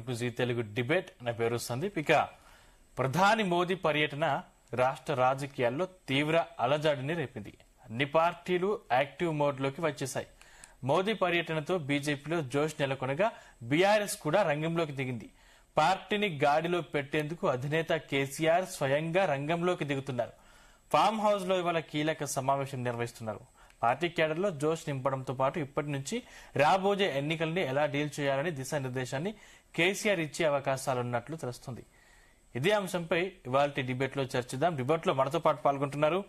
To G Telugu debate. నా పేరు సందీప్. ఇక ప్రధాని మోదీ పర్యటన రాష్ట్ర రాజకీయాల్లో తీవ్ర అలజడిని రేపింది. అన్ని పార్టీలు యాక్టివ్ మోడ్ లోకి వచ్చేశాయి. మోదీ పర్యటనతో బీజేపీలో జోష్ నెలకొనగా బీఆర్ఎస్ కూడా రంగంలోకి దిగింది. పార్టీని గాడిలో పెట్టేందుకు అధినేత కేసీఆర్ స్వయంగా రంగంలోకి దిగుతున్నారు. ఫామ్ హౌస్ లో ఇవాళ కీలక సమావేశం నిర్వహిస్తున్నారు. పార్టీ కేడర్లో జోష్ నింపడంతో పాటు ఇప్పటి నుంచి రాబోయే ఎన్నికల్ని ఎలా డీల్ చేయాలని దిశానిర్దేశాన్ని కేసీఆర్ ఇచ్చే అవకాశాలున్నట్లు తెలుస్తుంది. ఇదే అంశంపై ఇవాళ డిబేట్ లో చర్చిద్దాం. డిబేట్ లో మనతో పాటు పాల్గొంటున్నారు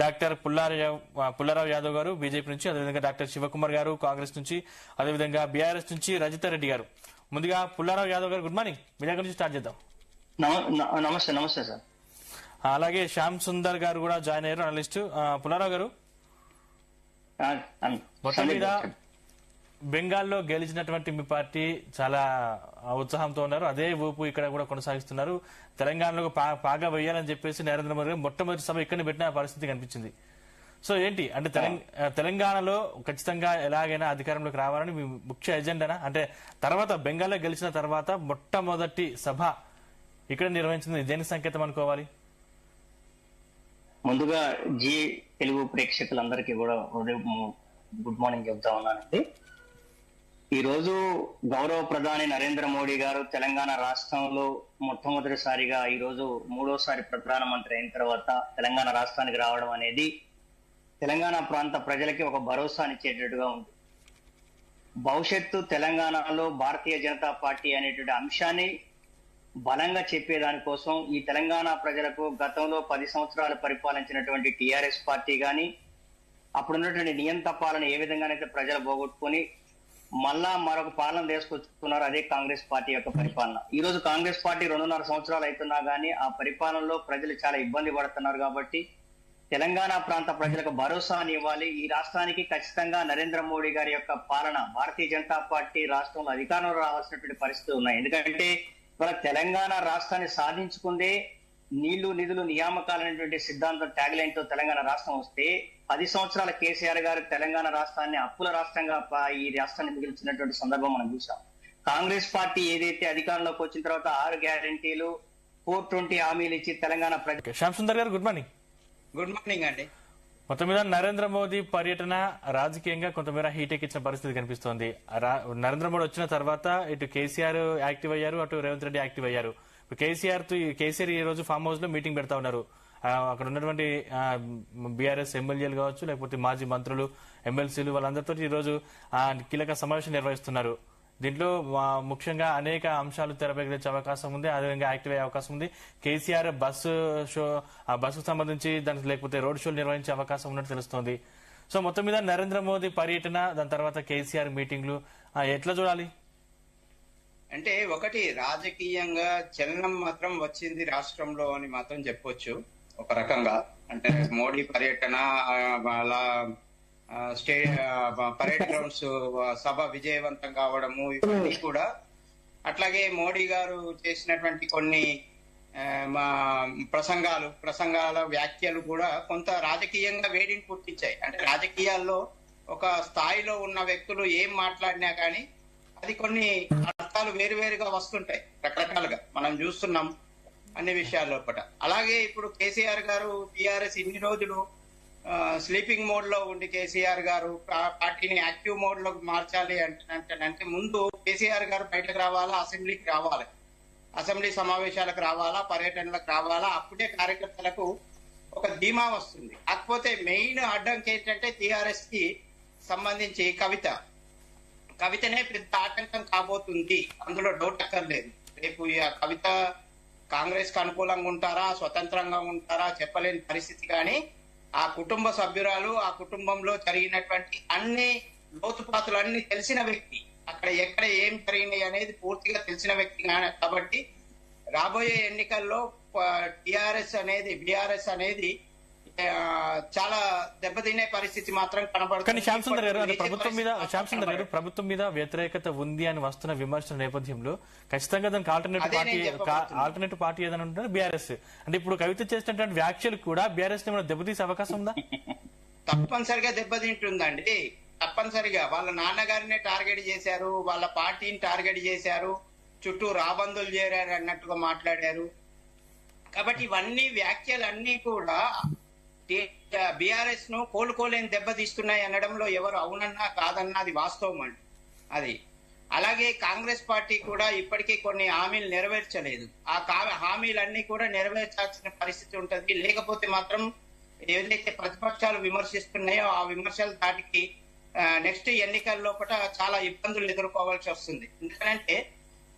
డాక్టర్ పుల్లారావు యాదవ్ గారు బీజేపీ నుంచి, అదేవిధంగా డాక్టర్ శివకుమార్ గారు కాంగ్రెస్ నుంచి, అదేవిధంగా బీఆర్ఎస్ నుంచి రజితా రెడ్డి గారు. ముందుగా పుల్లారావు యాదవ్ గారు, గుడ్ మార్నింగ్. మీ దగ్గర నుంచి స్టార్ట్ చేద్దాం. నమస్తే సార్. అలాగే శ్యామ్ సుందర్ గారు కూడా జాయిన్ అయ్యారు, అనలిస్ట్. పుల్లారావు గారు, మొత్తం మీద బెంగాల్లో గెలిచినటువంటి మీ పార్టీ చాలా ఉత్సాహంతో ఉన్నారు. అదే ఊపు ఇక్కడ కూడా కొనసాగిస్తున్నారు. తెలంగాణలో పాగా వేయాలని చెప్పేసి నరేంద్ర మోదీ మొట్టమొదటి సభ ఇక్కడ పెట్టిన పరిస్థితి కనిపించింది. సో ఏంటి అంటే తెలంగాణలో ఖచ్చితంగా ఎలాగైనా అధికారంలోకి రావాలని మీ ముఖ్య ఎజెండానా? అంటే తర్వాత బెంగాల్లో గెలిచిన తర్వాత మొట్టమొదటి సభ ఇక్కడ నిర్వహించింది, దేనికి సంకేతం అనుకోవాలి? ముందుగా జీ తెలుగు ప్రేక్షకులందరికీ కూడా గుడ్ మార్నింగ్ చెప్తా ఉన్నానండి. ఈ రోజు గౌరవ ప్రధాని నరేంద్ర మోడీ గారు తెలంగాణ రాష్ట్రంలో మొట్టమొదటిసారిగా ఈ రోజు మూడోసారి ప్రధానమంత్రి అయిన తర్వాత తెలంగాణ రాష్ట్రానికి రావడం అనేది తెలంగాణ ప్రాంత ప్రజలకి ఒక భరోసానిచ్చేటట్టుగా ఉంది. భవిష్యత్తు తెలంగాణలో భారతీయ జనతా పార్టీ అనేటువంటి అంశాన్ని బలంగా చెప్పేదానికోసం ఈ తెలంగాణ ప్రజలకు గతంలో 10 సంవత్సరాలు పరిపాలించినటువంటి టీఆర్ఎస్ పార్టీ కానీ అప్పుడున్నటువంటి నియంత పాలన ఏ విధంగానైతే ప్రజలు పోగొట్టుకుని మళ్ళా మరొక పాలన తీసుకొచ్చుకున్నారు, అదే కాంగ్రెస్ పార్టీ యొక్క పరిపాలన. ఈ రోజు కాంగ్రెస్ పార్టీ 2.5 సంవత్సరాలు అవుతున్నా గానీ ఆ పరిపాలనలో ప్రజలు చాలా ఇబ్బంది పడుతున్నారు. కాబట్టి తెలంగాణ ప్రాంత ప్రజలకు భరోసాని ఇవ్వాలి. ఈ రాష్ట్రానికి ఖచ్చితంగా నరేంద్ర మోడీ గారి యొక్క పాలన, భారతీయ జనతా పార్టీ రాష్ట్రంలో అధికారంలో రావాల్సినటువంటి పరిస్థితులు ఉన్నాయి. ఎందుకంటే ఇవాళ తెలంగాణ రాష్ట్రాన్ని సాధించుకుందే నీళ్లు నిధులు నియామకాలు అనేటువంటి సిద్ధాంతం ట్యాగ్ లైన్ తో తెలంగాణ రాష్ట్రం వస్తే 10 సంవత్సరాల కేసీఆర్ గారు తెలంగాణ రాష్ట్రాన్ని అప్పుల రాష్ట్రంగా ఈ రాష్ట్రాన్ని మిగిల్చినటువంటి సందర్భం మనం చూసాం. కాంగ్రెస్ పార్టీ ఏదైతే అధికారంలోకి వచ్చిన తర్వాత 6 గ్యారంటీలు 420 హామీలు ఇచ్చి తెలంగాణ ప్రజలు. శ్యామ్ సుందర్ గారు, గుడ్ మార్నింగ్. గుడ్ మార్నింగ్ అండి. మొత్తం మీద నరేంద్ర మోదీ పర్యటన రాజకీయంగా కొంతమేర హీట్ ఎక్కించిన పరిస్థితి కనిపిస్తోంది. నరేంద్ర మోడీ వచ్చిన తర్వాత ఇటు కేసీఆర్ యాక్టివ్ అయ్యారు, అటు రేవంత్ రెడ్డి యాక్టివ్ అయ్యారు. కేసీఆర్ ఈ రోజు ఫామ్ హౌస్ లో మీటింగ్ పెడతా ఉన్నారు. అక్కడ ఉన్నటువంటి బీఆర్ఎస్ ఎమ్మెల్యేలు కావచ్చు, లేకపోతే మాజీ మంత్రులు, ఎమ్మెల్సీలు, వాళ్ళందరితో ఈ రోజు కీలక సమావేశం నిర్వహిస్తున్నారు. దీంట్లో ముఖ్యంగా అనేక అంశాలు తెరపైకి తెచ్చే అవకాశం ఉంది, అదేవిధంగా యాక్టివ్ అయ్యే అవకాశం ఉంది. కేసీఆర్ బస్సుకు సంబంధించి దానికి లేకపోతే రోడ్ షోలు నిర్వహించే అవకాశం ఉన్నట్టు తెలుస్తోంది. సో మొత్తం మీద నరేంద్ర మోదీ పర్యటన, దాని తర్వాత కేసీఆర్ మీటింగ్లు ఎట్లా చూడాలి? అంటే ఒకటి రాజకీయంగా చలనం మాత్రం వచ్చింది రాష్ట్రంలో అని మాత్రం చెప్పొచ్చు ఒక రకంగా. అంటే మోడీ పర్యటన, అలా పరేడ్ గ్రౌండ్స్ సభ విజయవంతం కావడము, ఇవన్నీ కూడా, అట్లాగే మోడీ గారు చేసినటువంటి కొన్ని ప్రసంగాల వ్యాఖ్యలు కూడా కొంత రాజకీయంగా వేడిని పుట్టించాయి. అంటే రాజకీయాల్లో ఒక స్థాయిలో ఉన్న వ్యక్తులు ఏం మాట్లాడినా కానీ అది కొన్ని అర్థాలు వేరువేరుగా వస్తుంటాయి, రకరకాలుగా మనం చూస్తున్నాం అన్ని విషయాల లోపల. అలాగే ఇప్పుడు కేసీఆర్ గారు టీఆర్ఎస్ ఇన్ని రోజులు స్లీపింగ్ మోడ్ లో ఉండి కేసీఆర్ గారు పార్టీని యాక్టివ్ మోడ్ లోకి మార్చాలి అంటే ముందు కేసీఆర్ గారు బయటకు రావాలా, అసెంబ్లీకి రావాలి, అసెంబ్లీ సమావేశాలకు రావాలా, పర్యటనలకు రావాలా, అప్పుడే కార్యకర్తలకు ఒక ధీమా వస్తుంది. కాకపోతే మెయిన్ అడ్డంకి ఏంటంటే టీఆర్ఎస్ కి సంబంధించి కవితనే పెద్ద ఆటంకం కాబోతుంది, అందులో డౌట్ అక్కర్లేదు. రేపు ఈ కవిత కాంగ్రెస్ కి అనుకూలంగా ఉంటారా, స్వతంత్రంగా ఉంటారా చెప్పలేని పరిస్థితి. కానీ ఆ కుటుంబ సభ్యురాలు, ఆ కుటుంబంలో జరిగినటువంటి అన్ని లోతుపాతులు అన్ని తెలిసిన వ్యక్తి, అక్కడ ఎక్కడ ఏం జరిగినాయి అనేది పూర్తిగా తెలిసిన వ్యక్తి కాబట్టి రాబోయే ఎన్నికల్లో బీఆర్ఎస్ అనేది చాలా దెబ్బతినే పరిస్థితి మాత్రం కనబడుతుంది. కానీ శ్యామ్ సుందర్ గారు ప్రభుత్వం మీద వ్యతిరేకత ఉంది అని వస్తున్న విమర్శల నేపథ్యంలో ఖచ్చితంగా దానికి ఆల్టర్నేటివ్ పార్టీ ఏదైనా ఉంటుంది బీఆర్ఎస్. అంటే ఇప్పుడు కవిత చేసినటువంటి వ్యాఖ్యలు కూడా బీఆర్ఎస్ దెబ్బతీసే అవకాశం ఉందా? తప్పనిసరిగా దెబ్బతింటుందండి. తప్పనిసరిగా వాళ్ళ నాన్నగారినే టార్గెట్ చేశారు, వాళ్ళ పార్టీని టార్గెట్ చేశారు. చుట్టూ రాబందులు చేరారు అన్నట్టుగా మాట్లాడారు. కాబట్టి ఇవన్నీ వ్యాఖ్యలన్నీ కూడా బీఆర్ఎస్ ను కోలుకోలేని దెబ్బతీస్తున్నాయి అనడంలో ఎవరు అవునన్నా కాదన్నా అది వాస్తవం అండి. అది అలాగే కాంగ్రెస్ పార్టీ కూడా ఇప్పటికీ కొన్ని హామీలు నెరవేర్చలేదు. ఆ హామీలన్నీ కూడా నెరవేర్చాల్సిన పరిస్థితి ఉంటది. లేకపోతే మాత్రం ఏదైతే ప్రతిపక్షాలు విమర్శిస్తున్నాయో ఆ విమర్శల దాటికి నెక్స్ట్ ఎన్నికల లోపల చాలా ఇబ్బందులు ఎదుర్కోవాల్సి వస్తుంది. ఎందుకంటే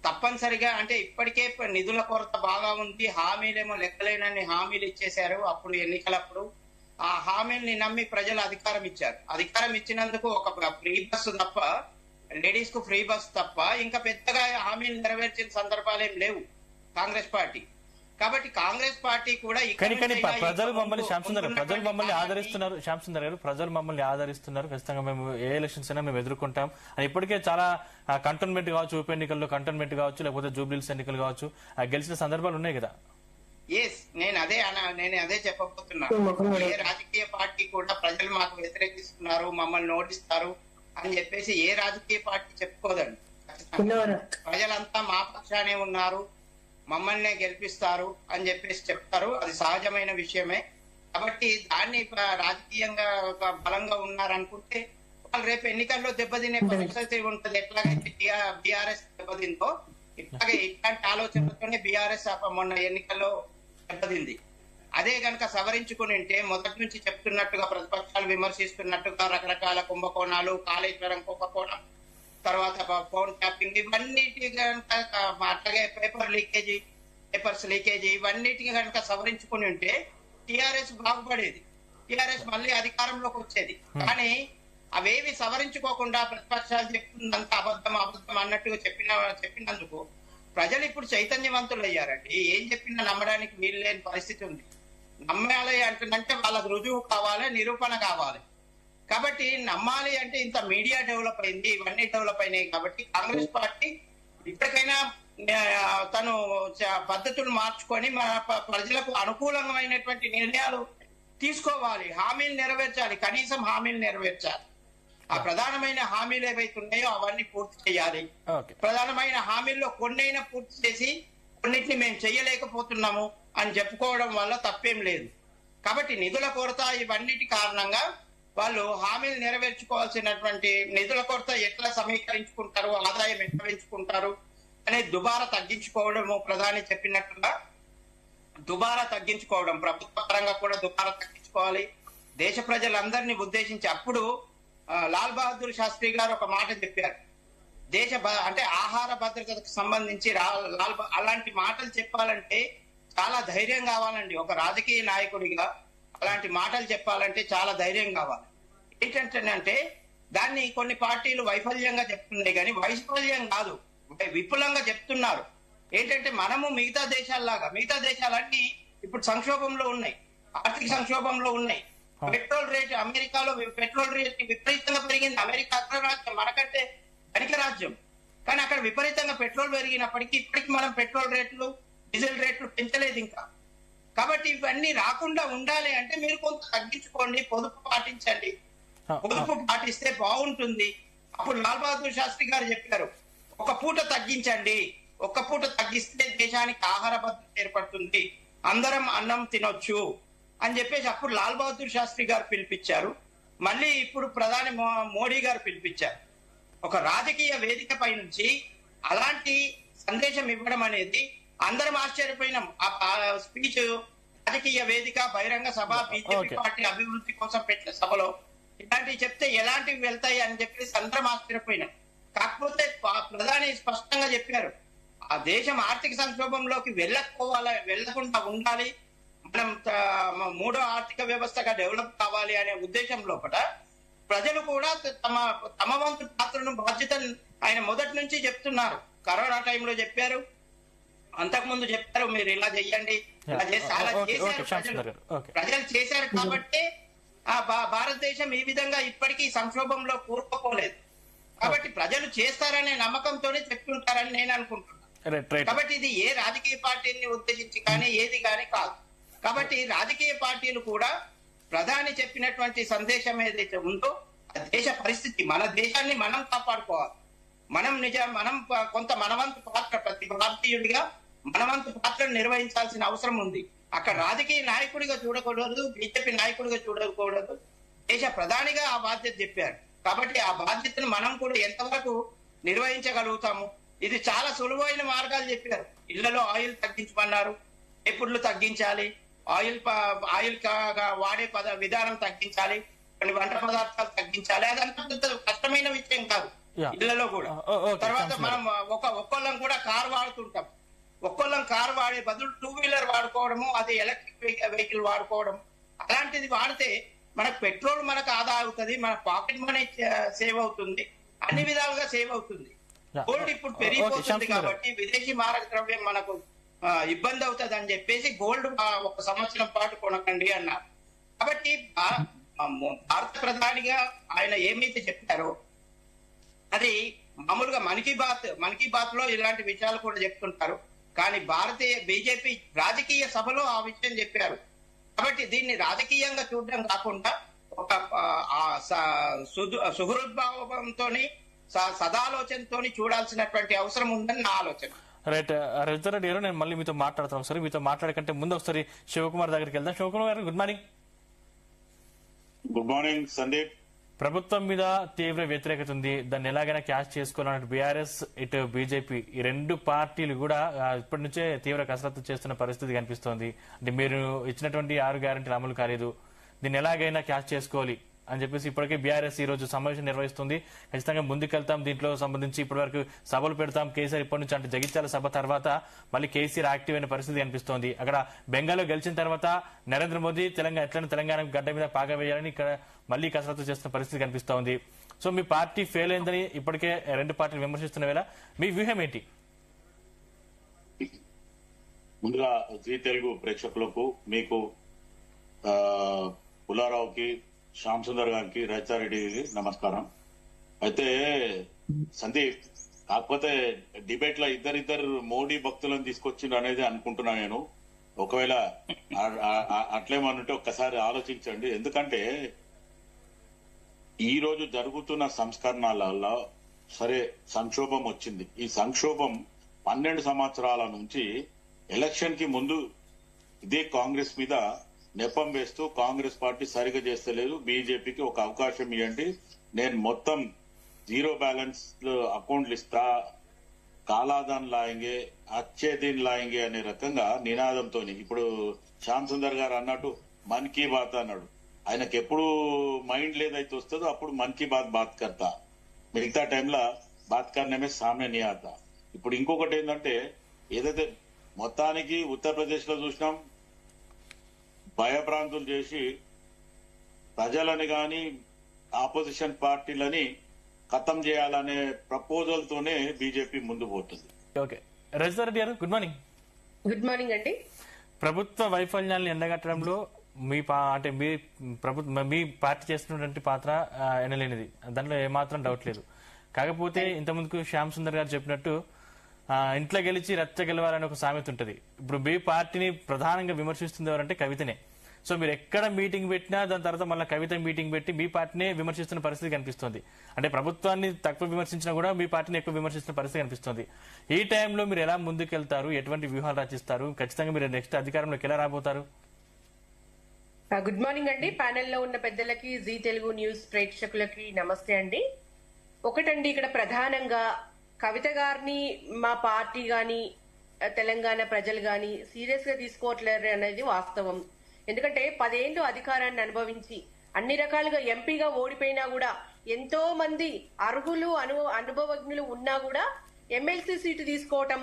తప్పనిసరిగా అంటే ఇప్పటికే నిధుల కొరత బాగా ఉంది. హామీలేమో లెక్కలేనని హామీలు ఇచ్చేశారు అప్పుడు ఎన్నికలప్పుడు. ఆ హామీల్ని నమ్మి ప్రజలు అధికారం ఇచ్చారు. అధికారం ఇచ్చినందుకు ఒక ఫ్రీ బస్సు తప్ప, లేడీస్ కు ఫ్రీ బస్ తప్ప ఇంకా పెద్దగా హామీలు నెరవేర్చిన సందర్భాలేం లేవు కాంగ్రెస్ పార్టీ. కాబట్టి కాంగ్రెస్ పార్టీ కూడా ప్రజలు మమ్మల్ని ప్రజలు మమ్మల్ని ఆదరిస్తున్నారు. శ్యామ్ సుందర్ గారు, ప్రజలు మమ్మల్ని ఆదరిస్తున్నారు, ఖచ్చితంగా మేము ఏ ఎలక్షన్స్ అయినా మేము ఎదుర్కొంటాం అని ఇప్పటికే చాలా కంటోన్మెంట్ కావచ్చు, ఉప ఎన్నికల్లో కంటోన్మెంట్ కావచ్చు, లేకపోతే జూబ్లీస్ ఎన్నికలు కావచ్చు, గెలిచిన సందర్భాలు ఉన్నాయి కదా. నేను అదే చెప్పబోతున్నాను. ఏ రాజకీయ పార్టీ కూడా ప్రజలు మాకు వ్యతిరేకిస్తున్నారు, మమ్మల్ని నోటిస్తారు అని చెప్పేసి ఏ రాజకీయ పార్టీ చెప్పుకోదండి. ప్రజలంతా మా పక్షానే ఉన్నారు, మమ్మల్నే గెలిపిస్తారు అని చెప్పేసి చెప్తారు. అది సహజమైన విషయమే. కాబట్టి దాన్ని రాజకీయంగా బలంగా ఉన్నారనుకుంటే వాళ్ళు రేపు ఎన్నికల్లో దెబ్బతినే పరిస్థితి ఉంటది. ఎట్లాగైతే బీఆర్ఎస్ దెబ్బతిందో ఇట్లాంటి ఆలోచనలతోనే బీఆర్ఎస్ మొన్న ఎన్నికల్లో దెబ్బతింది. అదే గనక సవరించుకుని ఉంటే మొదటి నుంచి చెప్తున్నట్టుగా ప్రతిపక్షాలు విమర్శిస్తున్నట్టుగా రకరకాల కుంభకోణాలు, కాళేశ్వరం కుంభకోణం, తర్వాత ఫోన్ ట్యాపింగ్, ఇవన్నిటి కనుక అట్లాగే పేపర్స్ లీకేజీ ఇవన్నిటికి కనుక సవరించుకుని ఉంటే టిఆర్ఎస్ బాగుపడేది, టిఆర్ఎస్ మళ్ళీ అధికారంలోకి వచ్చేది. కానీ అవేవి సవరించుకోకుండా ప్రతిపక్షాలు చెప్తుందంతా అబద్ధం అన్నట్టుగా చెప్పినందుకు ప్రజలు ఇప్పుడు చైతన్యవంతులు అయ్యారండి. ఏం చెప్పినా నమ్మడానికి వీలు లేని పరిస్థితి ఉంది. నమ్మాలి అంటుందంటే వాళ్ళకు రుజువు కావాలి, నిరూపణ కావాలి. కాబట్టి నమ్మాలి అంటే ఇంత మీడియా డెవలప్ అయింది, ఇవన్నీ డెవలప్ అయినాయి. కాబట్టి కాంగ్రెస్ పార్టీ ఇప్పటికైనా తను పద్ధతులు మార్చుకొని మన ప్రజలకు అనుకూలమైనటువంటి నిర్ణయాలు తీసుకోవాలి, హామీలు నెరవేర్చాలి, కనీసం హామీలు నెరవేర్చాలి. ఆ ప్రధానమైన హామీలు ఏవైతే ఉన్నాయో అవన్నీ పూర్తి చేయాలి. ప్రధానమైన హామీల్లో కొన్నైనా పూర్తి చేసి కొన్నిటిని మేము చెయ్యలేకపోతున్నాము అని చెప్పుకోవడం వల్ల తప్పేం లేదు. కాబట్టి నిధుల కొరత ఇవన్నిటి కారణంగా వాళ్ళు హామీలు నెరవేర్చుకోవాల్సినటువంటి నిధుల కొరత ఎట్లా సమీకరించుకుంటారు, ఆదాయం ఎట్లా పెంచుకుంటారు అనే దుబారా తగ్గించుకోవడము, ప్రధాని చెప్పినట్టుగా దుబారా తగ్గించుకోవడం, ప్రభుత్వ పరంగా కూడా దుబారా తగ్గించుకోవాలి. దేశ ప్రజలందరినీ ఉద్దేశించి అప్పుడు లాల్ బహదూర్ శాస్త్రి గారు ఒక మాట చెప్పారు. అంటే ఆహార భద్రతకు సంబంధించి అలాంటి మాటలు చెప్పాలంటే చాలా ధైర్యం కావాలండి. ఒక రాజకీయ నాయకుడిగా అలాంటి మాటలు చెప్పాలంటే చాలా ధైర్యం కావాలి. ఏంటంటే దాన్ని కొన్ని పార్టీలు వైఫల్యంగా చెప్తున్నాయి, కానీ వైఫల్యం కాదు, విపులంగా చెప్తున్నారు. ఏంటంటే మనము మిగతా దేశాలన్నీ ఇప్పుడు సంక్షోభంలో ఉన్నాయి, ఆర్థిక సంక్షోభంలో ఉన్నాయి. పెట్రోల్ రేట్ అమెరికాలో పెట్రోల్ రేట్ విపరీతంగా పెరిగింది. అమెరికా అగ్రరాజ్యం, మనకంటే ధనిక రాజ్యం, కానీ అక్కడ విపరీతంగా పెట్రోల్ పెరిగినప్పటికీ ఇప్పటికి మనం పెట్రోల్ రేట్లు, డీజిల్ రేట్లు పెంచలేదు ఇంకా. కాబట్టి ఇవన్నీ రాకుండా ఉండాలి అంటే మీరు కొంత తగ్గించుకోండి, పొదుపు పాటించండి. పొదుపు పాటిస్తే బాగుంటుంది. అప్పుడు లాల్ బహదూర్ శాస్త్రి గారు చెప్పారు, ఒక పూట తగ్గించండి, ఒక్క పూట తగ్గిస్తే దేశానికి ఆహార భద్రత ఏర్పడుతుంది, అందరం అన్నం తినొచ్చు అని చెప్పేసి అప్పుడు లాల్ బహదూర్ శాస్త్రి గారు పిలిపించారు. మళ్ళీ ఇప్పుడు ప్రధాని మోడీ గారు పిలిపించారు. ఒక రాజకీయ వేదిక పై నుంచి అలాంటి సందేశం ఇవ్వడం అనేది అందరం ఆశ్చర్యపోయినాం. ఆ స్పీచ్ రాజకీయ వేదిక, బహిరంగ సభ, బీజేపీ పార్టీ అభివృద్ధి కోసం పెట్టిన సభలో ఇలాంటివి చెప్తే ఎలాంటివి వెళ్తాయి అని చెప్పేసి అందరం ఆశ్చర్యపోయినాం. కాకపోతే ప్రధాని స్పష్టంగా చెప్పారు, ఆ దేశం ఆర్థిక సంక్షోభంలోకి వెళ్లకుండా ఉండాలి, మనం మూడో ఆర్థిక వ్యవస్థగా డెవలప్ కావాలి అనే ఉద్దేశం లోపల ప్రజలు కూడా తమ వంతు పాత్రను, బాధ్యతను ఆయన మొదటి నుంచి చెప్తున్నారు. కరోనా టైంలో చెప్పారు, అంతకుముందు చెప్పారు, మీరు ఇలా చెయ్యండి, ఇలా చేసి అలా చేశారు. ప్రజలు చేశారు కాబట్టి ఆ భారతదేశం ఈ విధంగా ఇప్పటికీ సంక్షోభంలో కూరుకుపోలేదు. కాబట్టి ప్రజలు చేస్తారనే నమ్మకంతోనే చెప్తుంటారని నేను అనుకుంటున్నాను. కాబట్టి ఇది ఏ రాజకీయ పార్టీని ఉద్దేశించి కానీ ఏది కానీ కాదు. కాబట్టి రాజకీయ పార్టీలు కూడా ప్రధాని చెప్పినటువంటి సందేశం ఏదైతే ఉందో దేశ పరిస్థితి, మన దేశాన్ని మనం కాపాడుకోవాలి. మనం కొంత మనవంతు పాత్ర, ప్రతి భారతీయుడిగా మనవంతు పాత్రను నిర్వహించాల్సిన అవసరం ఉంది. అక్కడ రాజకీయ నాయకుడిగా చూడకూడదు, బీజేపీ నాయకుడిగా చూడకూడదు, దేశ ప్రధానిగా ఆ బాధ్యత చెప్పారు. కాబట్టి ఆ బాధ్యతను మనం కూడా ఎంతవరకు నిర్వహించగలుగుతాము? ఇది చాలా సులువైన మార్గాలు చెప్పారు. ఇళ్లలో ఆయిల్ తగ్గించమన్నారు, ఎప్పుడులు తగ్గించాలి, ఆయిల్ వాడే విధానం తగ్గించాలి, కొన్ని వంట పదార్థాలు తగ్గించాలి. అదంతా పెద్ద కష్టమైన విషయం కాదు ఇళ్లలో కూడా. తర్వాత మనం ఒక్కొల్లం కూడా కారు వాడుతుంటాం. ఒక్కొల్లం కారు వాడే బదులు 2 వీలర్ వాడుకోవడము, అది ఎలక్ట్రిక్ వెహికల్ వాడుకోవడం, అలాంటిది వాడితే మనకు పెట్రోల్ మనకు ఆదా అవుతుంది, మన పాకెట్ మనీ సేవ్ అవుతుంది, అన్ని విధాలుగా సేవ్ అవుతుంది. గోల్డ్ ఇప్పుడు పెరిగిపోతుంది కాబట్టి విదేశీ మారక ద్రవ్యం మనకు ఇబ్బంది అవుతుంది అని చెప్పేసి గోల్డ్ 1 సంవత్సరం పాటు కొనకండి అన్నారు. కాబట్టి భారత ప్రధానిగా ఆయన ఏమైతే చెప్పారో అది మామూలుగా మన్ కీ బాత్ లో ఇలాంటి విషయాలు కూడా చెప్తుంటారు. కానీ భారతీయ బీజేపీ రాజకీయ సభలో ఆ విషయం చెప్పారు. కాబట్టి దీన్ని రాజకీయంగా చూడడం కాకుండా ఒక సుహృద్భావంతో సదాలోచనతో చూడాల్సినటువంటి అవసరం ఉందని నా ఆలోచన. రైట్ రెడ్డి గారు, నేను మళ్ళీ మీతో మాట్లాడతాను. ఒకసారి మీతో మాట్లాడే కంటే ముందు ఒకసారి శివకుమార్ దగ్గరికి వెళ్దాం. శివకుమార్ గారు, good morning. Good morning Sandeep. ప్రభుత్వం మీద తీవ్ర వ్యతిరేకత ఉంది, దాన్ని ఎలాగైనా క్యాష్ చేసుకోవాలన్నట్టు బీఆర్ఎస్, ఇటు బీజేపీ, ఈ 2 పార్టీలు కూడా ఇప్పటి నుంచే తీవ్ర కసరత్తు చేస్తున్న పరిస్థితి కనిపిస్తోంది. అంటే మీరు ఇచ్చినటువంటి 6 గ్యారెంటీలు అమలు కాలేదు, దీన్ని ఎలాగైనా క్యాష్ చేసుకోవాలి అని చెప్పేసి ఇప్పటికే బీఆర్ఎస్ ఈ రోజు సమావేశం నిర్వహిస్తుంది. ఖచ్చితంగా ముందుకెళ్తాం, దీంట్లో సంబంధించి ఇప్పటి వరకు సభలు పెడతాం. కేసీఆర్ ఇప్పటి నుంచి, అంటే జగిత్యాల సభ తర్వాత మళ్ళీ కేసీఆర్ యాక్టివ్ అయిన పరిస్థితి కనిపిస్తోంది. అక్కడ బెంగాల్లో గెలిచిన తర్వాత నరేంద్ర మోదీ తెలంగాణ గడ్డ మీద పాగా వేయాలని ఇక్కడ మళ్ళీ కసరత్తు చేస్తున్న పరిస్థితి కనిపిస్తోంది. సో మీ పార్టీ ఫెయిల్ అయిందని ఇప్పటికే 2 పార్టీలు విమర్శిస్తున్న వేళ మీ వ్యూహం ఏంటి? ముందుగా జీ తెలుగు ప్రేక్షకులకు, మీకు పుల్లారావుకి, శ్యామ్ సుందర్ గారికి, రైతారెడ్డికి నమస్కారం. అయితే సందీప్, కాకపోతే డిబేట్ లో ఇద్దరు మోడీ భక్తులను తీసుకొచ్చిండ్రు అనేది అనుకుంటున్నా నేను. ఒకవేళ అట్లేమనుంటే ఒక్కసారి ఆలోచించండి. ఎందుకంటే ఈ రోజు జరుగుతున్న సంస్కరణలలో సరే సంక్షోభం వచ్చింది. ఈ సంక్షోభం 12 సంవత్సరాల నుంచి ఎలక్షన్ కి ముందు ఇదే కాంగ్రెస్ మీద నెపం వేస్తూ కాంగ్రెస్ పార్టీ సరిగా చేస్తలేదు, బీజేపీకి ఒక అవకాశం ఇవ్వండి, నేను మొత్తం 0 బ్యాలెన్స్ అకౌంట్లు ఇస్తా, కాలాదాన్ లాయంగే, అచ్చే దిన్ లాయంగే అనే రకంగా నినాదంతో, ఇప్పుడు శ్యామ్ సుందర్ గారు అన్నట్టు మన్ కీ బాత్ అన్నాడు. ఆయనకు ఎప్పుడు మైండ్ లేదైతే వస్తుందో అప్పుడు మన్ కీ బాత్ కర్తా, మిగతా టైంలో బాత్ కర్నే సామ్నే నీ ఆతా. ఇప్పుడు ఇంకొకటి ఏంటంటే, ఏదైతే మొత్తానికి ఉత్తరప్రదేశ్ లో చూసినాం, భయభ్రాంతులు చేసి ప్రజలని గాని ఆపోజిషన్ పార్టీలని ఖతం చేయాలనే ప్రపోజల్ తోనే బీజేపీ ముందు పోతుంది. ఓకే, రెడ్డి గారు, గుడ్ మార్నింగ్. గుడ్ మార్నింగ్ అండి. ప్రభుత్వ వైఫల్యాలను ఎండగట్టడంలో మీ పార్టీ చేస్తున్నటువంటి పాత్ర ఎనలేనిది, దాంట్లో ఏమాత్రం డౌట్ లేదు. కాకపోతే ఇంతకుముందుకు శ్యామ్ సుందర్ గారు చెప్పినట్టు ఇంట్లో గెలిచి రచ్చ గెలవాలని ఒక సామెత ఉంటుంది. ఇప్పుడు మీ పార్టీని ప్రధానంగా విమర్శిస్తుంది ఎవరంటే కవితనే. సో మీరు ఎక్కడ మీటింగ్ పెట్టినా దాని తర్వాత మళ్ళీ కవిత మీటింగ్ పెట్టి మీ పార్టీనే విమర్శిస్తున్న పరిస్థితి కనిపిస్తుంది. అంటే ప్రభుత్వాన్ని తక్కువ విమర్శించినా కూడా మీ పార్టీని ఎక్కువ విమర్శిస్తున్న పరిస్థితి కనిపిస్తుంది. ఈ టైంలో మీరు ఎలా ముందుకెళ్తారు, ఎటువంటి వ్యూహాలు రచిస్తారు, ఖచ్చితంగా మీరు నెక్స్ట్ అధికారంలోకి ఎలా రాబోతారు? గుడ్ మార్నింగ్ అండి. ప్యానెల్లో ఉన్న పెద్దలకి, జీ తెలుగు న్యూస్ ప్రేక్షకులకి నమస్తే అండి. ఒకటండి, ఇక్కడ ప్రధానంగా కవిత గారిని మా పార్టీ గాని తెలంగాణ ప్రజలు గాని సీరియస్ గా తీసుకోవట్లేరు అనేది వాస్తవం. ఎందుకంటే 10 ఏళ్లు అధికారాన్ని అనుభవించి అన్ని రకాలుగా ఎంపీగా ఓడిపోయినా కూడా ఎంతో మంది అర్హులు అనుభవజ్ఞులు ఉన్నా కూడా ఎమ్మెల్సీ సీటు తీసుకోవటం,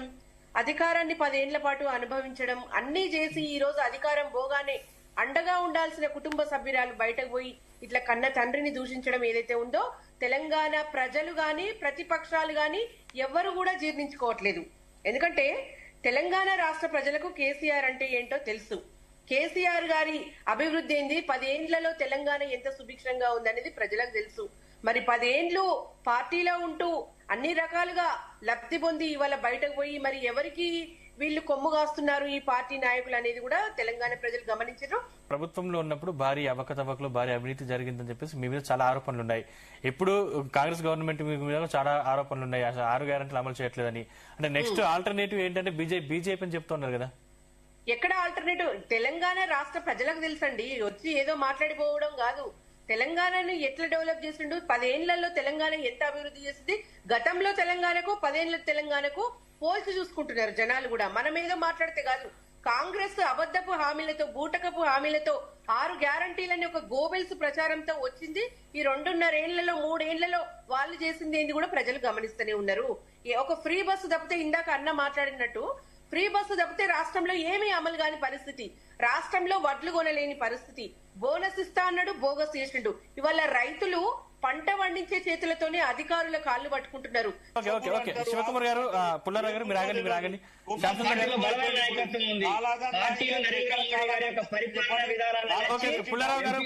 అధికారాన్ని 10 ఏళ్ల పాటు అనుభవించడం అన్ని చేసి ఈ రోజు అధికారం పోగానే అండగా ఉండాల్సిన కుటుంబ సభ్యురాలు బయటకు పోయి ఇట్లా కన్న తండ్రిని దూషించడం ఏదైతే ఉందో తెలంగాణ ప్రజలు గాని ప్రతిపక్షాలు గాని ఎవ్వరు కూడా జీర్ణించుకోవట్లేదు. ఎందుకంటే తెలంగాణ రాష్ట్ర ప్రజలకు కేసీఆర్ అంటే ఏంటో తెలుసు. కేసీఆర్ గారి అభివృద్ధి ఏంది, 10 ఏళ్లలో తెలంగాణ ఎంత సుభిక్షంగా ఉందనేది ప్రజలకు తెలుసు. మరి 10 ఏళ్లు పార్టీలో ఉంటూ అన్ని రకాలుగా లబ్ధి పొంది ఇవాళ బయటకు పోయి మరి ఎవరికి వీళ్ళు కొమ్ము కాస్తున్నారు ఈ పార్టీ నాయకులు అనేది కూడా తెలంగాణ ప్రజలు గమనించారు. ప్రభుత్వంలో ఉన్నప్పుడు భారీ అవకతవకలు భారీ అవినీతి జరిగిందని చెప్పేసి మీ మీద చాలా ఆరోపణలు ఉన్నాయి. ఇప్పుడు కాంగ్రెస్ గవర్నమెంట్ మీద చాలా ఆరోపణలు ఉన్నాయి, 6 గ్యారెంటీలు అమలు చేయట్లేదని. అంటే నెక్స్ట్ ఆల్టర్నేటివ్ ఏంటంటే బీజేపీ అని చెప్తున్నారు కదా. ఎక్కడ ఆల్టర్నేటివ్? తెలంగాణ రాష్ట్ర ప్రజలకు తెలుసండి, వచ్చి ఏదో మాట్లాడిపోవడం కాదు. తెలంగాణను ఎట్లా డెవలప్ చేసిండు, 10 ఏళ్లలో తెలంగాణ ఎంత అభివృద్ధి చేసింది, గతంలో తెలంగాణకు 10 ఏళ్ల తెలంగాణకు పోల్చి చూసుకుంటున్నారు జనాలు కూడా. మనం ఏదో మాట్లాడితే కాదు. కాంగ్రెస్ అబద్ధపు హామీలతో, బూటకపు హామీలతో 6 గ్యారంటీలని ఒక గోబెల్స్ ప్రచారంతో వచ్చింది. ఈ 2.5 ఏళ్లలో 3 ఏళ్లలో వాళ్ళు చేసింది ఏంది కూడా ప్రజలు గమనిస్తూనే ఉన్నారు. ఒక ఫ్రీ బస్సు తప్పితే, ఇందాక అన్న మాట్లాడినట్టు ఫ్రీ బస్సు తప్పితే రాష్ట్రంలో ఏమీ అమలు కాని పరిస్థితి, రాష్ట్రంలో వడ్లు కొనలేని పరిస్థితి, బోనస్ ఇస్తా అన్నాడు, బోగస్ చేసిండు. ఇవాళ రైతులు పంట పండించే చేతులతోనే అధికారుల కాళ్ళు పట్టుకుంటున్నారు. శివకుమార్ గారు, పుల్లారావు గారు, మీరు ఆగండి. బలమైన నాయకత్వం ఉంది. పార్టీలో నరేంద్ర మోడీ గారి యొక్క పరిపాలన విధానాలు. పుల్లారావు గారు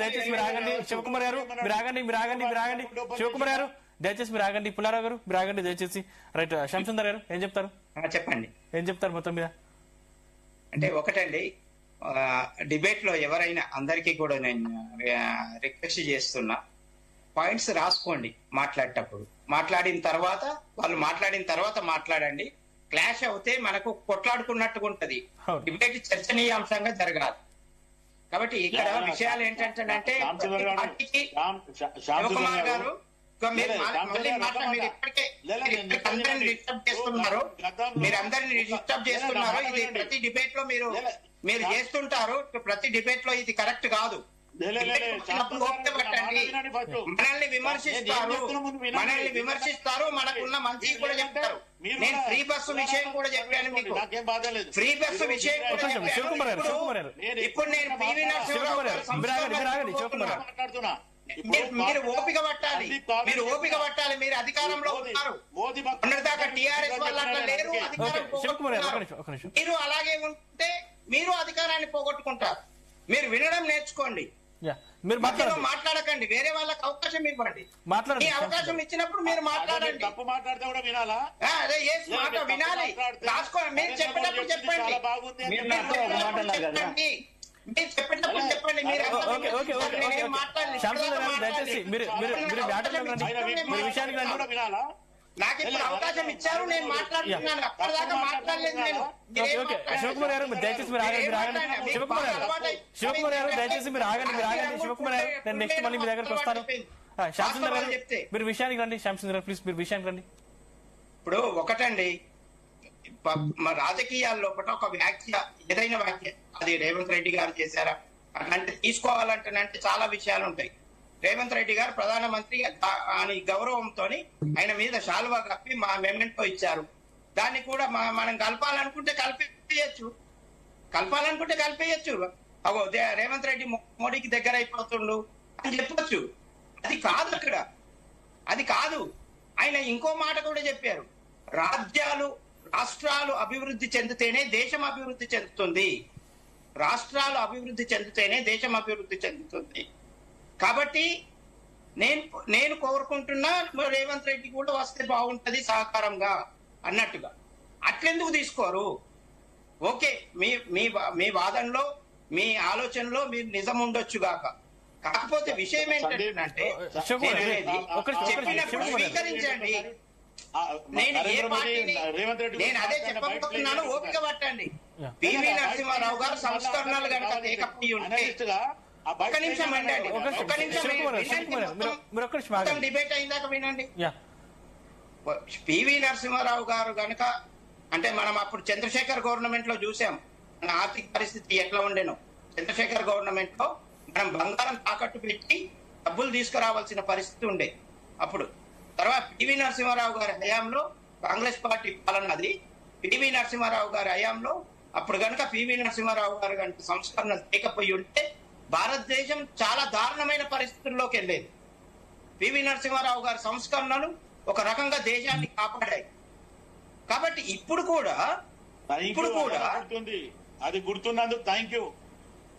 దయచేసి మీరు ఆగండి. శివకుమార్ గారు మీరు ఆగండి. శివకుమార్ గారు దయచేసి మీరు ఆగండి. పుల్లారావు గారు మీరు ఆగండి దయచేసి. రైట్, శ్యామసుందర్ గారు ఏం చెప్తారు? చెప్పండి. ఏం చెప్తారు మొత్తం మీద? అంటే ఒకటండి, డిబేట్ లో ఎవరైనా అందరికీ కూడా నేను రిక్వెస్ట్ చేస్తున్నా, పాయింట్స్ రాసుకోండి మాట్లాడేటప్పుడు. మాట్లాడిన తర్వాత మాట్లాడండి. క్లాష్ అవుతే మనకు కొట్లాడుకున్నట్టుగా ఉంటది. డిబేట్ చర్చనీయాంశంగా జరగాలి. కాబట్టి ఇక్కడ విషయాలు ఏంటంటే శివకుమార్ గారు మీరు ఇప్పటికే మీరందరినీ డిస్టర్బ్ చేస్తున్నారు. ఇది ప్రతి డిబేట్ లో మీరు చేస్తుంటారు. ప్రతి డిబేట్ లో ఇది కరెక్ట్ కాదు. మనల్ని విమర్శిస్తారు, మనకున్న మంచి కూడా చెప్తారు. నేను ఫ్రీ బస్సు విషయం కూడా చెప్పాను మీకు. ఫ్రీ బస్సు విషయం కూడా చెప్పాను. ఇప్పుడు నేను పివి నరసింహారావు మీరు ఓపిక పట్టాలి. మీరు అధికారంలో ఉన్నారు. మొన్నటిదాకా టీఆర్ఎస్ వాళ్ళు అట్లా లేరు, మీరు అలాగే ఉంటే మీరు అధికారాన్ని పోగొట్టుకుంటారు. మీరు వినడం నేర్చుకోండి. మీరు మాట్లాడకండి, వేరే వాళ్ళకి అవకాశం ఇవ్వండి. ఈ అవకాశం ఇచ్చినప్పుడు మీరు మాట్లాడండి. తప్పు మాట్లాడితే కూడా వినాలా? అదే మాట వినాలి, రాసుకోండి. మీరు చెప్పేటప్పుడు చెప్పండి. మీరు చెప్పేటప్పుడు చెప్పండి. నాకు ఇప్పుడు అవకాశం ఇచ్చారు, నేను మాట్లాడుతున్నాను. అప్పటిదాకా మాట్లాడలేదు నేను. శివకుమార్ గారు దయచేసి మీరు ఆగండి. శివకుమార్ గారు దయచేసి మీరు ఆగండి. శివకుమార్ గారు నేను నెక్స్ట్ మళ్ళీ మీ దగ్గరకు వస్తాను. శ్యామసుందర్ గారు మీరు విషయానికి రండి. శ్యామసుందర్ గారు ప్లీజ్ మీరు విషయానికి రండి. ఇప్పుడు ఒకటండి, రాజకీయాల్లో ఒక వ్యాఖ్య, ఏదైనా వ్యాఖ్య అది రేవంత్ రెడ్డి గారు చేశారా అంటే తీసుకోవాలంటే చాలా విషయాలు ఉంటాయి. రేవంత్ రెడ్డి గారు ప్రధానమంత్రి అని గౌరవంతో ఆయన మీద శాలువా కప్పి మా మెమెంటో ఇచ్చారు. దాన్ని కూడా మనం కలపాలనుకుంటే కలిపేయచ్చు. అగో రేవంత్ రెడ్డి మోడీకి దగ్గర అయిపోతుండు అని చెప్పొచ్చు. అది కాదు. ఆయన ఇంకో మాట కూడా చెప్పారు, రాష్ట్రాలు అభివృద్ధి చెందితేనే దేశం అభివృద్ధి చెందుతుంది. రాష్ట్రాలు అభివృద్ధి చెందితేనే దేశం అభివృద్ధి చెందుతుంది. కాబట్టి నేను కోరుకుంటున్నా రేవంత్ రెడ్డి కూడా వస్తే బాగుంటది సహకారంగా అన్నట్టుగా. అట్లెందుకు తీసుకోరు? ఓకే, మీ వాదనలో మీ ఆలోచనలో మీరు నిజం ఉండొచ్చు గాక. కాకపోతే విషయం ఏంటంటే స్వీకరించండి. నేను అదే చెప్పబోతున్నాను, ఓపిక పట్టండి. పివి నరసింహారావు గారు సంస్కరణలు కనుక లేకపోయి ఉంటే ఒక్క నిమిషం డిబేట్ అయిందాక వినండి. పివి నరసింహారావు గారు గనక అంటే మనం అప్పుడు చంద్రశేఖర్ గవర్నమెంట్ లో చూసాం మన ఆర్థిక పరిస్థితి ఎట్లా ఉండేనో. చంద్రశేఖర్ గవర్నమెంట్ లో మనం బంగారం తాకట్టు పెట్టి డబ్బులు తీసుకురావాల్సిన పరిస్థితి ఉండే అప్పుడు. తర్వాత పివి నరసింహారావు గారి హయాంలో కాంగ్రెస్ పార్టీ పాలన అది. పివి నరసింహారావు గారి హయాంలో అప్పుడు కనుక పివి నరసింహారావు గారు కనుక సంస్కరణ లేకపోయి ఉంటే భారతదేశం చాలా దారుణమైన పరిస్థితుల్లోకి వెళ్ళేది. పివి నరసింహారావు గారి సంస్కరణలు ఒక రకంగా దేశాన్ని కాపాడాయి. కాబట్టి ఇప్పుడు కూడా అది గుర్తున్నందుకు థ్యాంక్ యూ.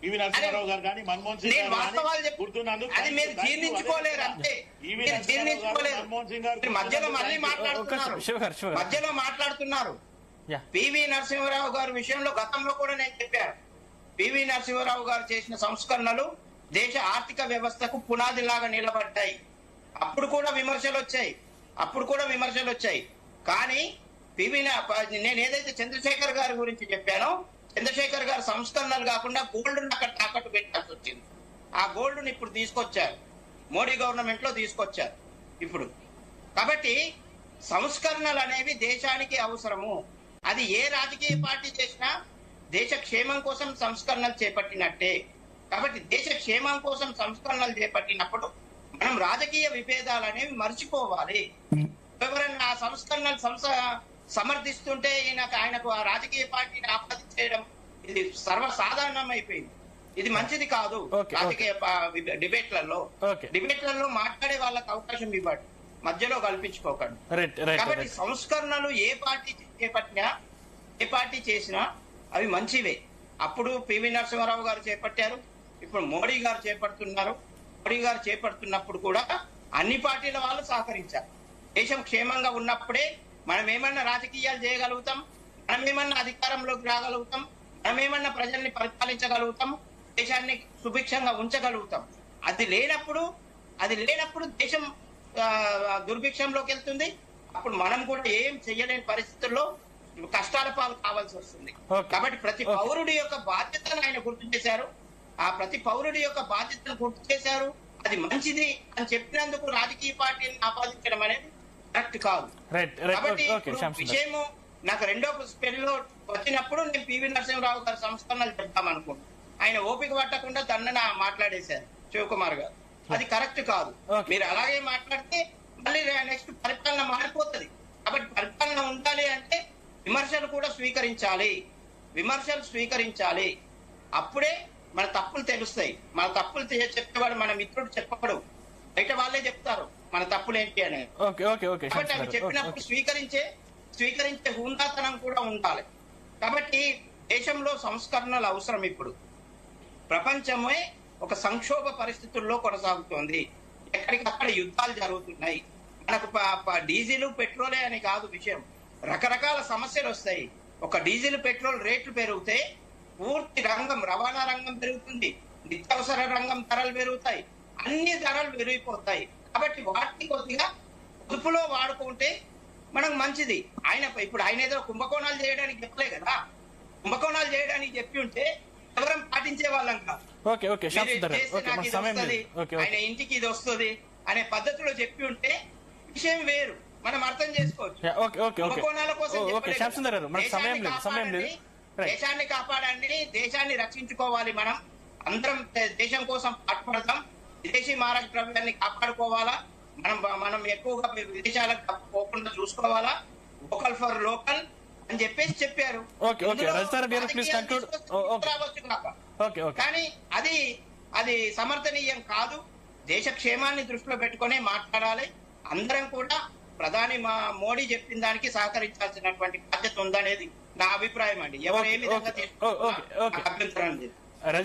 పివి నరసింహారావు గారు కానీ మన్మోహన్ సింగ్ నేను గారు వాస్తవాలు కానీ చెప్పు. గుర్తున్నందుకు అది మీరు జీర్ణించుకోలేరు అంతే. మీరు జీర్ణించుకోలేరు. మన్మోహన్ సింగ్ గారు మధ్యలో మళ్ళీ మాట్లాడుతున్నారు. శివగారు మధ్యలో మాట్లాడుతున్నారు. యా పివి నరసింహారావు గారి విషయంలో గతంలో కూడా నేను చెప్పాను. పివి నరసింహారావు గారు చేసిన సంస్కరణలు దేశ ఆర్థిక వ్యవస్థకు పునాదిలాగా నిలబడ్డాయి. అప్పుడు కూడా విమర్శలు వచ్చాయి. కానీ నేను ఏదైతే చంద్రశేఖర్ గారి గురించి చెప్పానో, చంద్రశేఖర్ గారు సంస్కరణలు కాకుండా గోల్డ్ అక్కడ తాకట్టు పెట్టాల్సి వచ్చింది. ఆ గోల్డ్ ని ఇప్పుడు తీసుకొచ్చారు, మోడీ గవర్నమెంట్ లో తీసుకొచ్చారు ఇప్పుడు. కాబట్టి సంస్కరణలు అనేవి దేశానికి అవసరము. అది ఏ రాజకీయ పార్టీ చేసినా దేశ క్షేమం కోసం సంస్కరణలు చేపట్టినట్టే. కాబట్టి దేశ క్షేమం కోసం సంస్కరణలు చేపట్టినప్పుడు మనం రాజకీయ విభేదాలు అనేవి మర్చిపోవాలి. ఎవరైనా ఆ సంస్కరణలు సమర్థిస్తుంటే ఆయనకు ఆ రాజకీయ పార్టీని ఆపాదించడం ఇది సర్వసాధారణం అయిపోయింది. ఇది మంచిది కాదు. రాజకీయ డిబేట్లలో మాట్లాడే వాళ్ళకి అవకాశం ఇవ్వండి, మధ్యలో కల్పించుకోకండి. కాబట్టి సంస్కరణలు ఏ పార్టీ చేసినా అవి మంచివే. అప్పుడు పివి నరసింహారావు గారు చేపట్టారు, ఇప్పుడు మోడీ గారు చేపడుతున్నారు. మోడీ గారు చేపడుతున్నప్పుడు కూడా అన్ని పార్టీల వాళ్ళు సహకరించారు. దేశం క్షేమంగా ఉన్నప్పుడే మనం ఏమన్నా రాజకీయాలు చేయగలుగుతాం, మనం ఏమన్నా అధికారంలోకి రాగలుగుతాం, మనం ఏమన్నా ప్రజల్ని పరిపాలించగలుగుతాం, దేశాన్ని సుభిక్షంగా ఉంచగలుగుతాం. అది లేనప్పుడు దేశం దుర్భిక్షంలోకి వెళ్తుంది. అప్పుడు మనం కూడా ఏం చెయ్యలేని పరిస్థితుల్లో కష్టాల పాలు కావాల్సి వస్తుంది. కాబట్టి ప్రతి పౌరుడి యొక్క బాధ్యతను ఆయన గుర్తు చేశారు. ఆ ప్రతి పౌరుడి యొక్క బాధ్యతను గుర్తు చేశారు. అది మంచిది అని చెప్పినందుకు రాజకీయ పార్టీని ఆపాదించడం అనేది కరెక్ట్ కాదు. కాబట్టి విషయము నాకు రెండో స్పెల్లో వచ్చినప్పుడు నేను పివి నరసింహారావు గారి సంస్కరణలు చెప్తామనుకున్నాను. ఆయన ఓపిక పట్టకుండా దండన మాట్లాడేశారు శివకుమార్ గారు. అది కరెక్ట్ కాదు. మీరు అలాగే మాట్లాడితే మళ్ళీ నెక్స్ట్ పరిపాలన మారిపోతుంది. కాబట్టి పరిపాలన ఉండాలి అంటే విమర్శలు కూడా స్వీకరించాలి. అప్పుడే మన తప్పులు తెలుస్తాయి. మన తప్పులు చెప్పేవాడు మన మిత్రుడు చెప్పడు, బయట వాళ్ళే చెప్తారు మన తప్పులు ఏంటి అని. కాబట్టి అవి చెప్పినప్పుడు స్వీకరించే హుందాతనం కూడా ఉండాలి. కాబట్టి దేశంలో సంస్కరణలు అవసరం. ఇప్పుడు ప్రపంచమే ఒక సంక్షోభ పరిస్థితుల్లో కొనసాగుతోంది. ఎక్కడికక్కడ యుద్ధాలు జరుగుతున్నాయి. మనకు డీజిల్ పెట్రోలే అని కాదు విషయం, రకరకాల సమస్యలు వస్తాయి. ఒక డీజిల్ పెట్రోల్ రేట్లు పెరిగితే పూర్తి రవాణా రంగం పెరుగుతుంది, నిత్యావసర రంగం ధరలు పెరుగుతాయి, అన్ని ధరలు పెరిగిపోతాయి. కాబట్టి వాటిని కొద్దిగా పొదుపులో వాడుకుంటే మనకు మంచిది. ఇప్పుడు ఆయన ఏదో కుంభకోణాలు చేయడానికి చెప్పలే కదా. కుంభకోణాలు చేయడానికి చెప్పి ఉంటే ఎవరం పాటించే వాళ్ళం కాదు. ఆయన ఇంటికి ఇది వస్తుంది అనే పద్ధతిలో చెప్పి ఉంటే విషయం వేరు, మనం అర్థం చేసుకోవచ్చు. కుంభకోణాల కోసం దేశాన్ని కాపాడండి, దేశాన్ని రక్షించుకోవాలి. మనం అందరం దేశం కోసం పాటుపడతాం. విదేశీ మారక ద్రవ్యాన్ని కాపాడుకోవాలా, మనం ఎక్కువగా విదేశాలకు పోకుండా చూసుకోవాలా, లోకల్ ఫర్ లోకల్ అని చెప్పారు. కానీ అది సమర్థనీయం కాదు. దేశ క్షేమాన్ని దృష్టిలో పెట్టుకునే మాట్లాడాలి. అందరం కూడా ప్రధాని మోడీ చెప్పిన దానికి సహకరించాల్సినటువంటి బాధ్యత ఉందనేది నా అభిప్రాయం అండి. ఎవరు ఏ విధంగా అభ్యంతరం లేదు.